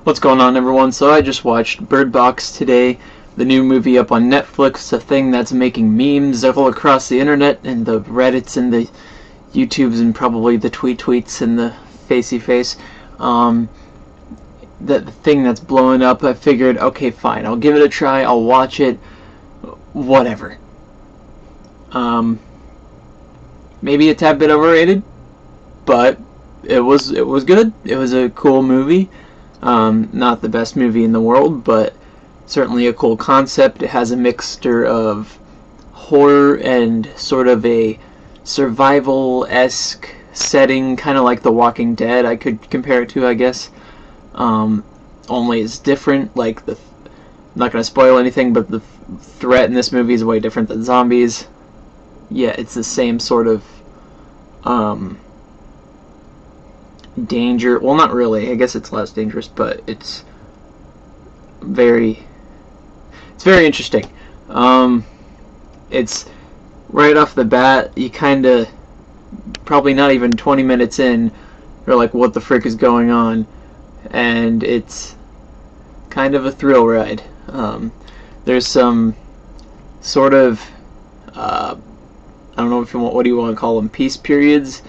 What's going on, everyone? So I just watched Bird Box today, the new movie up on Netflix, a thing that's making memes all across the internet, and the Reddits and the YouTubes and probably the tweets and the facey face. The thing that's blowing up. I figured, okay, fine, I'll give it a try, I'll watch it, whatever. Maybe a tad bit overrated, but it was good. It was a cool movie. Not the best movie in the world, but certainly a cool concept. It has a mixture of horror and sort of a survival-esque setting, kind of like The Walking Dead, I could compare it to, I guess. Only it's different. I'm not going to spoil anything, but the threat in this movie is way different than zombies. Yeah, it's the same sort of danger. Well, not really. I guess it's less dangerous, but it's very interesting. It's right off the bat, you kind of, probably not even 20 minutes in, you're like, what the frick is going on? And it's kind of a thrill ride. There's some sort of, I don't know what do you want to call them, peace periods,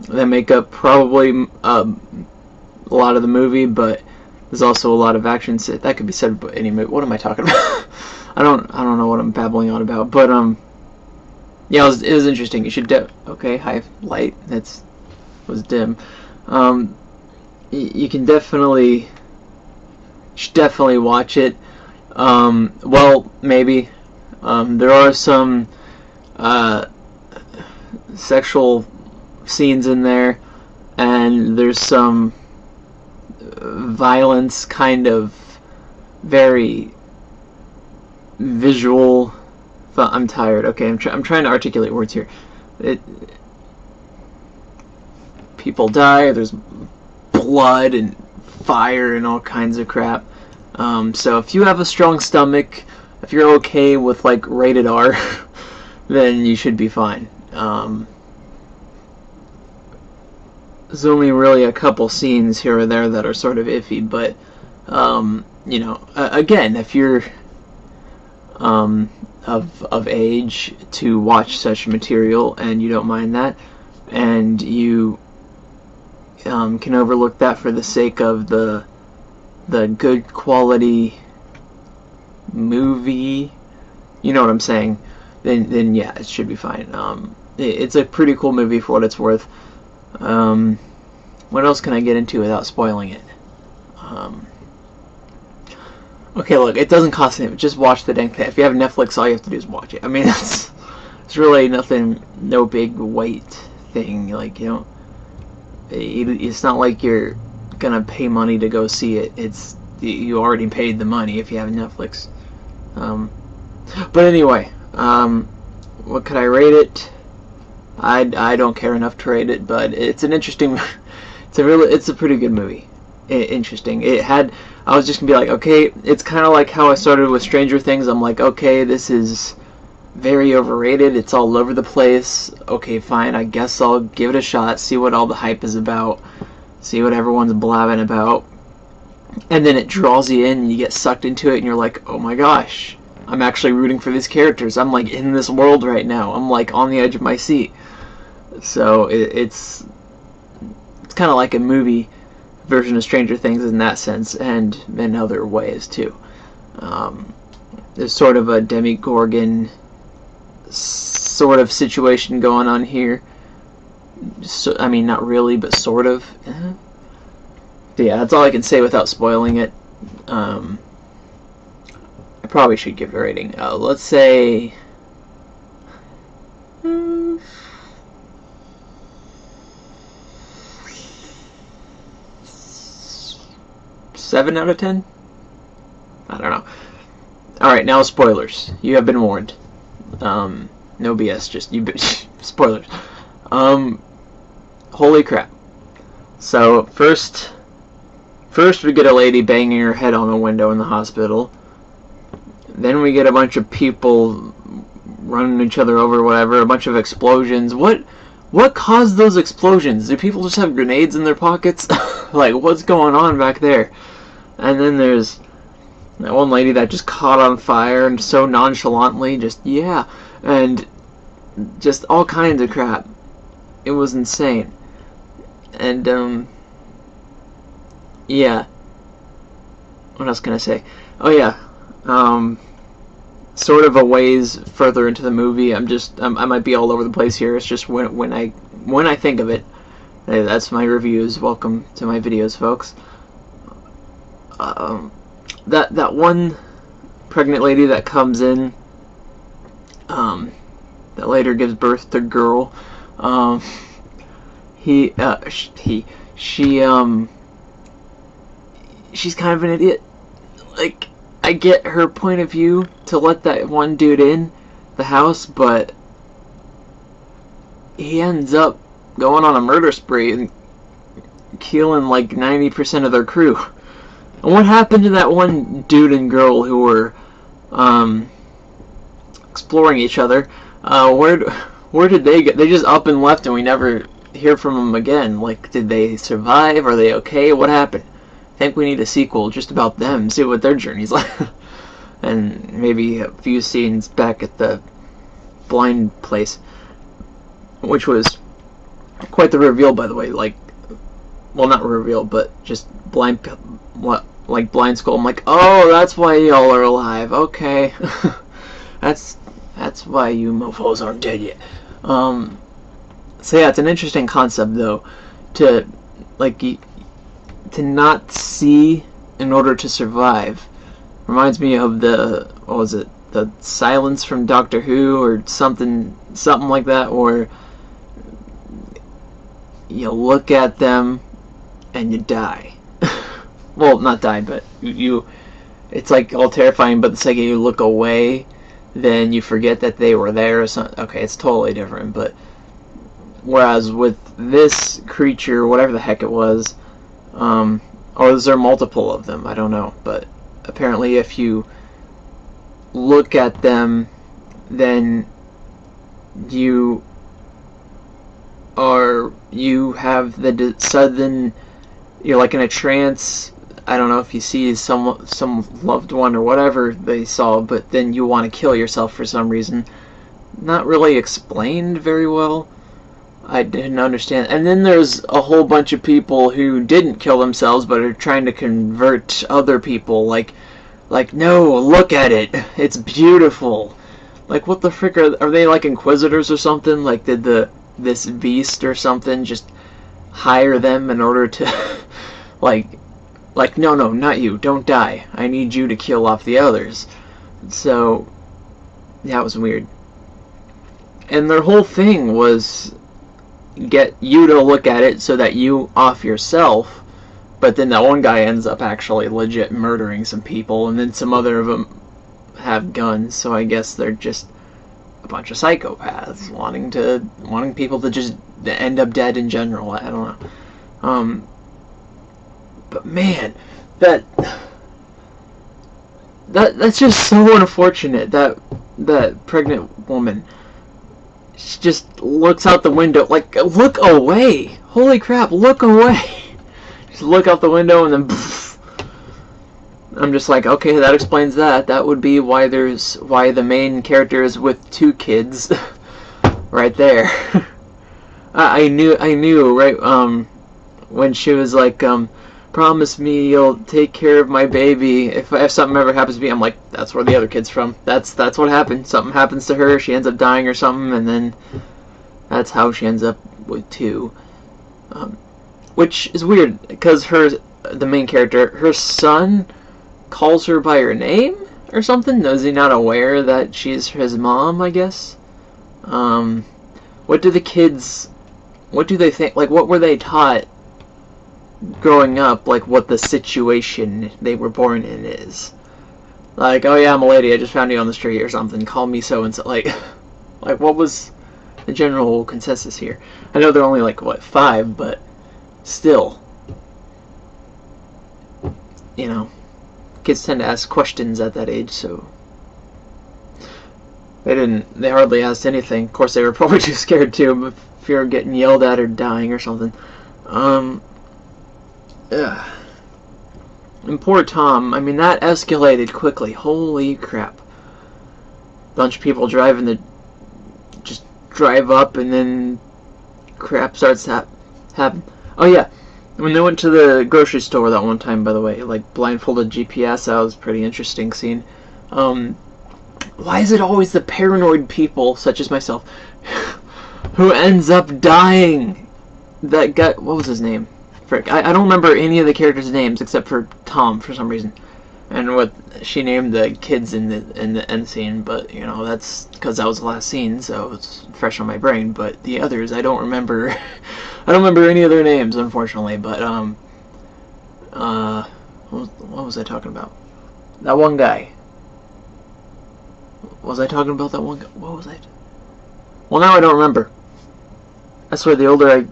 that make up probably a lot of the movie, but there's also a lot of action. That could be said about any movie. What am I talking about? I don't know what I'm babbling on about, but yeah, it was interesting. You should okay, high light. Was dim. You can definitely watch it. Well, maybe there are some sexual scenes in there, and there's some violence, kind of very visual. I'm tired. Okay, I'm trying to articulate words here. People die. There's blood and fire and all kinds of crap. So if you have a strong stomach, if you're okay with like rated R, then you should be fine. There's only really a couple scenes here or there that are sort of iffy, but you know, again, if you're of age to watch such material and you don't mind that, and you can overlook that for the sake of the good quality movie, you know what I'm saying, then yeah, it should be fine. It's a pretty cool movie for what it's worth. What else can I get into without spoiling it? Okay, look, it doesn't cost anything. Just watch the dang thing. If you have Netflix, all you have to do is watch it. I mean, it's really nothing, no big weight thing. Like, you know, it's not like you're gonna pay money to go see it. You already paid the money if you have Netflix. But anyway, what could I rate it? I don't care enough to rate it, but it's an interesting. It's a pretty good movie. Interesting. I was just gonna be like, okay, it's kind of like how I started with Stranger Things. I'm like, okay, this is very overrated. It's all over the place. Okay, fine. I guess I'll give it a shot. See what all the hype is about. See what everyone's blabbing about. And then it draws you in, and you get sucked into it, and you're like, oh my gosh, I'm actually rooting for these characters. I'm like in this world right now. I'm like on the edge of my seat. So it's kind of like a movie version of Stranger Things in that sense, and in other ways too. There's sort of a Demogorgon sort of situation going on here. So, I mean, not really, but sort of. Yeah, that's all I can say without spoiling it. I probably should give it a rating. Let's say 7 out of 10? I don't know. Alright, now spoilers. You have been warned. No BS, just spoilers. Holy crap. So, first we get a lady banging her head on a window in the hospital. Then we get a bunch of people running each other over, whatever, a bunch of explosions. What what caused those explosions? Do people just have grenades in their pockets? Like, what's going on back there? And then there's that one lady that just caught on fire and so nonchalantly, just, yeah, and just all kinds of crap. It was insane. And, yeah. What else can I say? Oh, yeah. Sort of a ways further into the movie. I might be all over the place here. It's just when I think of it. Hey, that's my reviews. Welcome to my videos, folks. That one pregnant lady that comes in, that later gives birth to girl. She's kind of an idiot. Like, I get her point of view to let that one dude in the house, but he ends up going on a murder spree and killing like 90% of their crew. And what happened to that one dude and girl who were exploring each other? Where did they get? They just up and left, and we never hear from them again. Like, did they survive? Are they okay? What happened? I think we need a sequel just about them, see what their journey's like. And maybe a few scenes back at the blind place, which was quite the reveal, by the way. Like, well, not reveal, but just blind skull. I'm like, oh, that's why y'all are alive. Okay. that's why you mofos aren't dead yet. So yeah, it's an interesting concept, though, to not see in order to survive. Reminds me of the Silence from Doctor Who, or something like that, where you look at them and you die. Well, not die, but you it's like all terrifying, but the second you look away, then you forget that they were there or something. Okay, it's totally different, but whereas with this creature, whatever the heck it was, or is there multiple of them? I don't know, but apparently if you look at them, then you have the sudden, you're like in a trance. I don't know if you see some loved one or whatever they saw, but then you want to kill yourself for some reason. Not really explained very well. I didn't understand. And then there's a whole bunch of people who didn't kill themselves but are trying to convert other people. Like no, look at it. It's beautiful. Like, what the frick are they, like inquisitors or something? Like, did this beast or something just hire them in order to like no, not you. Don't die. I need you to kill off the others. So that was weird. And their whole thing was get you to look at it so that you off yourself, but then that one guy ends up actually legit murdering some people, and then some other of them have guns, so I guess they're just a bunch of psychopaths wanting people to just end up dead in general. I don't know. But man, that's just so unfortunate. That pregnant woman, she just looks out the window, like, look away! Holy crap, look away! Just look out the window and then poof. I'm just like, okay, that explains that. That would be why the main character is with two kids right there. I knew right when she was like, promise me you'll take care of my baby if something ever happens to me. I'm like, that's where the other kid's from. That's what happened. Something happens to her, she ends up dying or something, and then that's how she ends up with two. Which is weird, because the main character, her son calls her by her name or something? Is he not aware that she's his mom, I guess? What do they think? Like, what were they taught growing up, like, what the situation they were born in is? Like, oh yeah, I'm a lady, I just found you on the street or something, call me so-and-so. Like, what was the general consensus here? I know they're only, like, what, 5, but still. You know, kids tend to ask questions at that age, so they hardly asked anything. Of course, they were probably too scared to fear of getting yelled at or dying or something. Yeah. And poor Tom, I mean, that escalated quickly. Holy crap. Bunch of people driving just drive up, and then crap starts to happen. Oh yeah, when they went to the grocery store that one time, by the way, like blindfolded GPS, that was a pretty interesting scene. Why is it always the paranoid people, such as myself, who ends up dying? That guy, what was his name? Frick, I don't remember any of the characters' names except for Tom for some reason, and what she named the kids in the end scene. But you know, that's because that was the last scene, so it's fresh on my brain. But the others, I don't remember. I don't remember any of their names, unfortunately. But what was I talking about? That one guy. Was I talking about that one guy? What was I? Well, now I don't remember. I swear, the older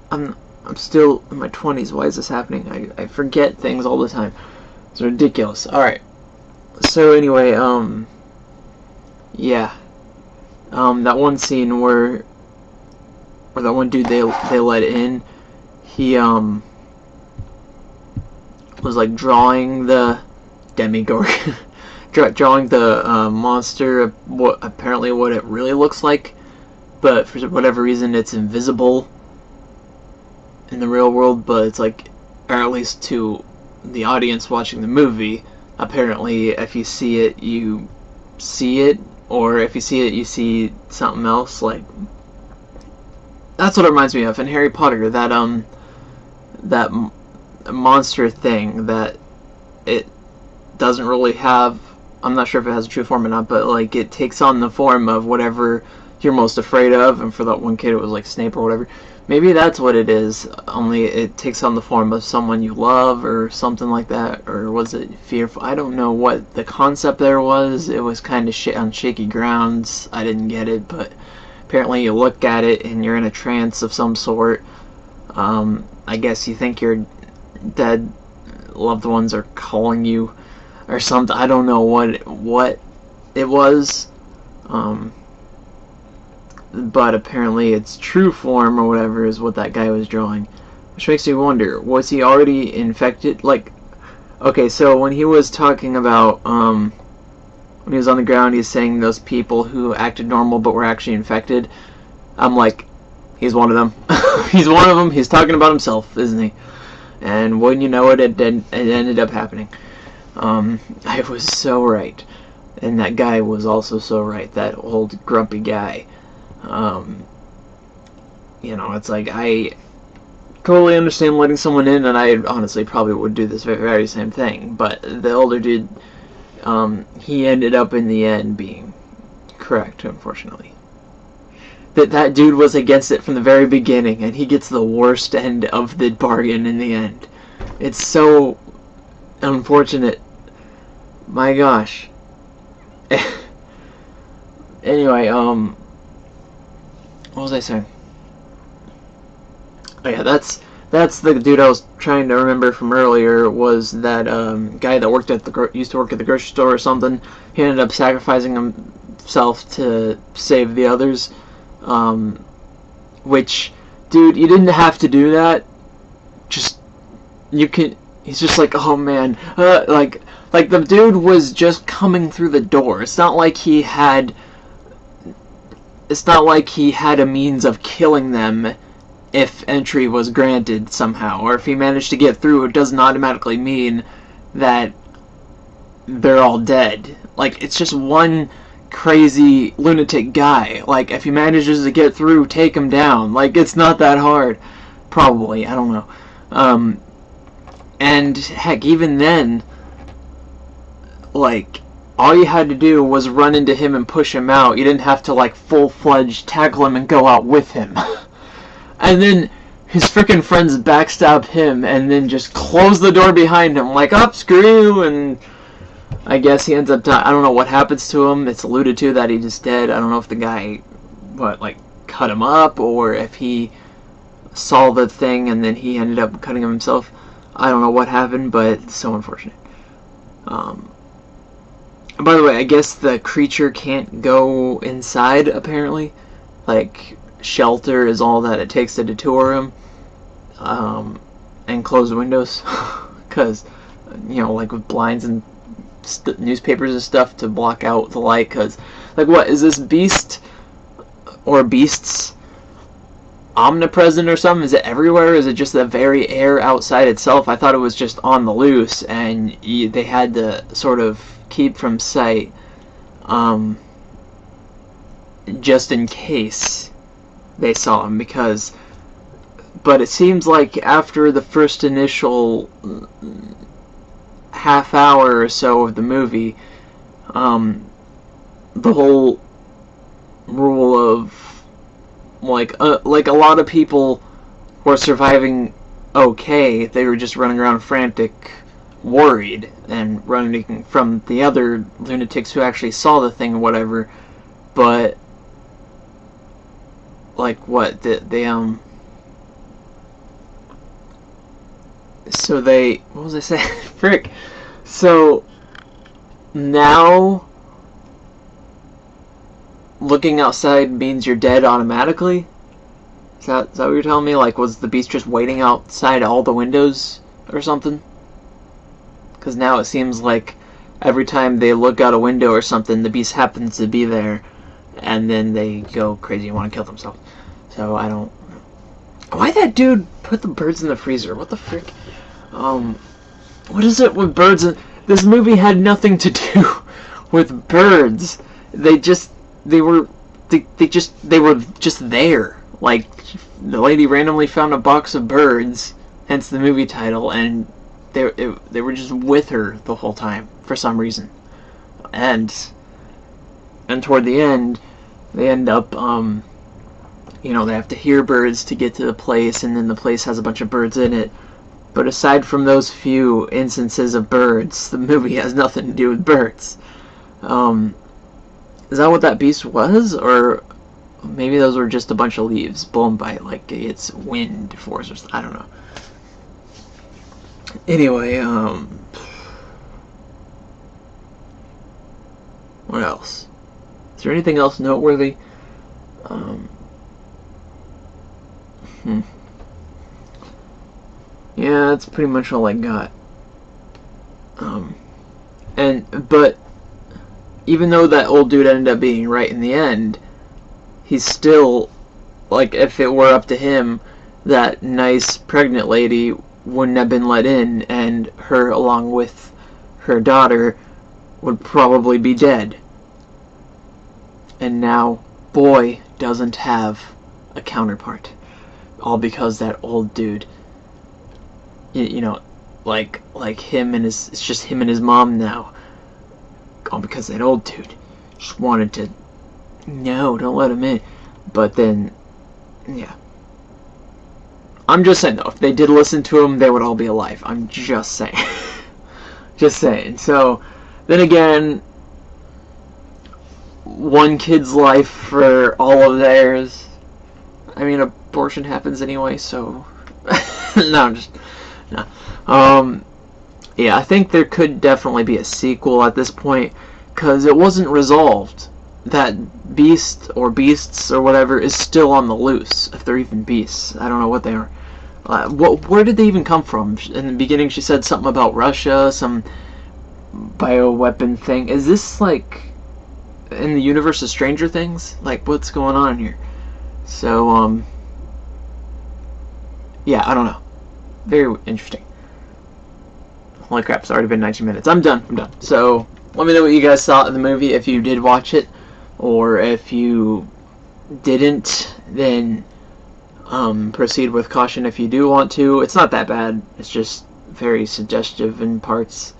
I'm still in my 20s. Why is this happening? I forget things all the time. It's ridiculous. Alright. So anyway, yeah. That one scene where that one dude they let in, he was like drawing the Demogorgon, drawing the monster, what it really looks like, but for whatever reason it's invisible in the real world, but it's like, or at least to the audience watching the movie, apparently if you see it, you see it, or if you see it, you see something else. Like, that's what it reminds me of in Harry Potter, that monster thing that it doesn't really have. I'm not sure if it has a true form or not, but like it takes on the form of whatever you're most afraid of, and for that one kid it was like Snape or whatever. Maybe that's what it is, only it takes on the form of someone you love or something like that, or was it fearful? I don't know what the concept there was. It was kind of on shaky grounds. I didn't get it, but apparently you look at it and you're in a trance of some sort. I guess you think your dead loved ones are calling you or something. I don't know what it was. But apparently its true form or whatever is what that guy was drawing. Which makes me wonder, was he already infected? Like, okay, so when he was talking about, when he was on the ground, he's saying those people who acted normal but were actually infected. I'm like, he's one of them. He's one of them. He's talking about himself, isn't he? And wouldn't you know it, it ended up happening. I was so right. And that guy was also so right, that old grumpy guy. You know, it's like, I totally understand letting someone in, and I honestly probably would do this very same thing, but the older dude, he ended up in the end being correct, unfortunately. That dude was against it from the very beginning, and he gets the worst end of the bargain in the end. It's so unfortunate. My gosh. Anyway, what was I saying? Oh yeah, that's the dude I was trying to remember from earlier. Was that guy that worked at used to work at the grocery store or something? He ended up sacrificing himself to save the others. Which, dude, you didn't have to do that. Just you can. He's just like, oh man, like the dude was just coming through the door. It's not like he had. It's not like he had a means of killing them if entry was granted somehow, or if he managed to get through, it doesn't automatically mean that they're all dead. Like, it's just one crazy lunatic guy. Like, if he manages to get through, take him down. Like, it's not that hard. Probably, I don't know. And heck, even then, like, all you had to do was run into him and push him out. You didn't have to, like, full-fledged tackle him and go out with him. And then his frickin' friends backstab him and then just close the door behind him. Like, up, screw you, and I guess he ends up dying. I don't know what happens to him. It's alluded to that he just dead. I don't know if the guy, cut him up, or if he saw the thing and then he ended up cutting him himself. I don't know what happened, but it's so unfortunate. By the way, I guess the creature can't go inside, apparently. Like, shelter is all that it takes to deter him, and close windows, because, you know, like with blinds and newspapers and stuff to block out the light, because, like, what, is this beast, or beasts, omnipresent or something? Is it everywhere? Is it just the very air outside itself? I thought it was just on the loose, and they had to sort of keep from sight, just in case they saw him, because, but it seems like after the first initial half hour or so of the movie, the whole rule of like a lot of people were surviving okay, they were just running around frantic, worried, and running from the other lunatics who actually saw the thing or whatever. But like what so they, what was I saying? Frick. So now looking outside means you're dead automatically? Is that what you're telling me? Like, was the beast just waiting outside all the windows or something? Because now it seems like every time they look out a window or something, the beast happens to be there, and then they go crazy and want to kill themselves. So I don't... Why that dude put the birds in the freezer? What the frick? What is it with birds? This movie had nothing to do with birds. They were just there. Like, the lady randomly found a box of birds, hence the movie title, and they were just with her the whole time for some reason. And toward the end, they end up, you know, they have to hear birds to get to the place, and then the place has a bunch of birds in it. But aside from those few instances of birds, the movie has nothing to do with birds. Is that what that beast was? Or maybe those were just a bunch of leaves blown by, like, its wind force or something. I don't know. Anyway, what else? Is there anything else noteworthy? Yeah, that's pretty much all I got. But even though that old dude ended up being right in the end, he's still, like, if it were up to him, that nice pregnant lady wouldn't have been let in, and her, along with her daughter, would probably be dead. And now, boy doesn't have a counterpart. All because that old dude, you know, like him and his, it's just him and his mom now. All because that old dude just wanted to, no, don't let him in. But then, yeah. I'm just saying, though, if they did listen to him, they would all be alive. I'm just saying. Just saying. So, then again, one kid's life for all of theirs. I mean, abortion happens anyway, so... no, yeah, I think there could definitely be a sequel at this point, because it wasn't resolved. That beast, or beasts, or whatever, is still on the loose, if they're even beasts. I don't know what they are. Where did they even come from? In the beginning she said something about Russia, some bioweapon thing. Is this, like, in the universe of Stranger Things? Like, what's going on here? So, yeah, I don't know. Very interesting. Holy crap, it's already been 19 minutes. I'm done. So, let me know what you guys thought of the movie, if you did watch it, or if you didn't, then proceed with caution if you do want to. It's not that bad. It's just very suggestive in parts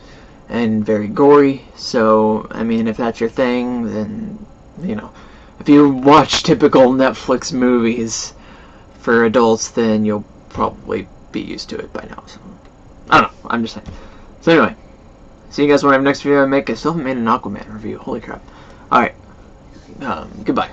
and very gory. So, I mean, if that's your thing, then, you know, if you watch typical Netflix movies for adults, then you'll probably be used to it by now. So, I don't know. I'm just saying. So anyway, see you guys when I have next video I make. I still haven't made an Aquaman review. Holy crap. Alright. Goodbye.